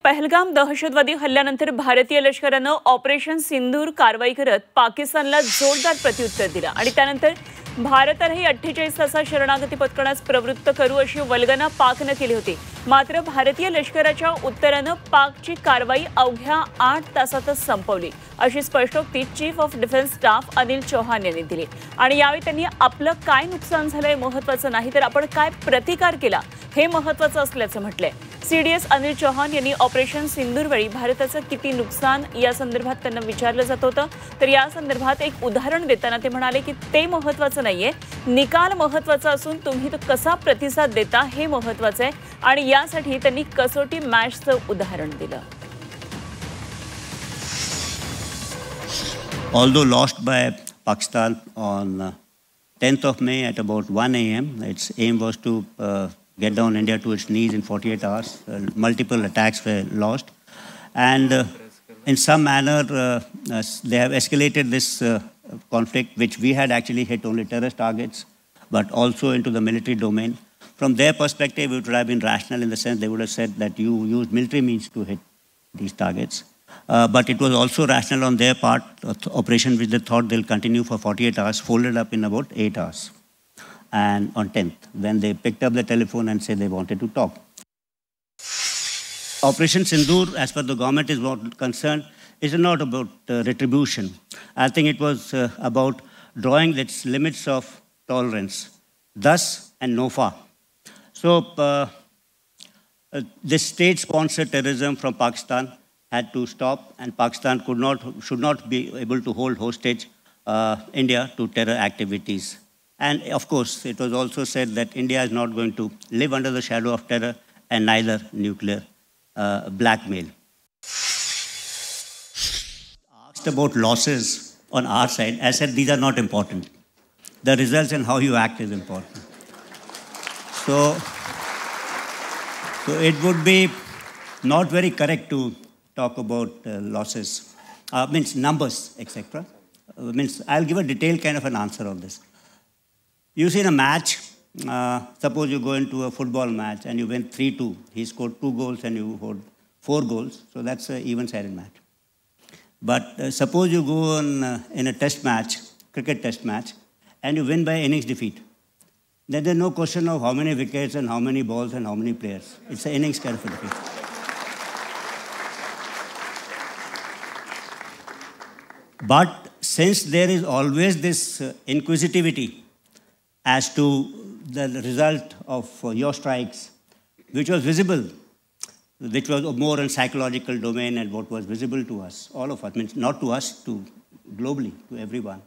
पहलगाम दहशतवादी हल्ल्यानंतर भारतीय लष्करानं ऑपरेशन सिंदूर कारवाई करत पाकिस्तानला जोरदार प्रत्युत्तर दिलं आणि त्यानंतर भारतालाही 48 तासात शरणागती पत्करण्यास प्रवृत्त करू अशी वल्गना पाकनं केली होती। मात्र भारतीय लष्कराच्या उत्तरानं पाकची कारवाई अवघ्या 8 तासातच संपवली अशी स्पष्टोक्ती chief of defence staff Anil Chauhan यांनी दिली। आणि यावेळी त्यांनी आपलं काय नुकसान झालंय महत्त्वाचं नाही तर आपण काय प्रतिकार केला हे महत्त्वाचं असल्याचं म्हटलंय। सीडीएस अनिल चौहान यांनी ऑपरेशन सिंदूरवेळी भारताचं किती नुकसान या संदर्भात त्यांना विचारलं जात होतं, तर या संदर्भात एक उदाहरण देताना ते म्हणाले की ते महत्त्वाचं नाहीये, निकाल महत्त्वाचा असून तुम्ही तो कसा प्रतिसाद देता हे महत्त्वाचं आहे आणि यासाठी त्यांनी कसोटी मॅचचं उदाहरण दिलं। Although lost by Pakistan on 10th of May at about 1 a.m., its aim was to get down India to its knees in 48 hours. Multiple attacks were launched. And in some manner, they have escalated this conflict, which we had actually hit only terrorist targets, but also into the military domain. From their perspective, it would have been rational in the sense they would have said that you used military means to hit these targets. But it was also rational on their part, operation which they thought they'll continue for 48 hours, folded up in about 8 hours. And on 10th, when they picked up the telephone and said they wanted to talk. Operation Sindoor, as far as the government is concerned, is not about retribution. I think it was about drawing its limits of tolerance, thus and no far. So this state-sponsored terrorism from Pakistan had to stop, and Pakistan should not be able to hold hostage India to terror activities. And of course, it was also said that India is not going to live under the shadow of terror and neither nuclear blackmail. Asked about losses on our side, I said these are not important. The results and how you act is important. So it would be not very correct to talk about losses, means numbers, etc. Means I'll give a detailed kind of an answer on this. You see in a match, suppose you go into a football match and you win 3-2. He scored 2 goals and you scored 4 goals. So that's an even-sided match. But suppose you go on in a test match, cricket test match, and you win by innings defeat. Then there's no question of how many wickets and how many balls and how many players. It's an innings kind of a defeat. But since there is always this inquisitivity as to the result of your strikes, which was visible, which was more in psychological domain and what was visible to us, all of us, means not to us, to globally, to everyone.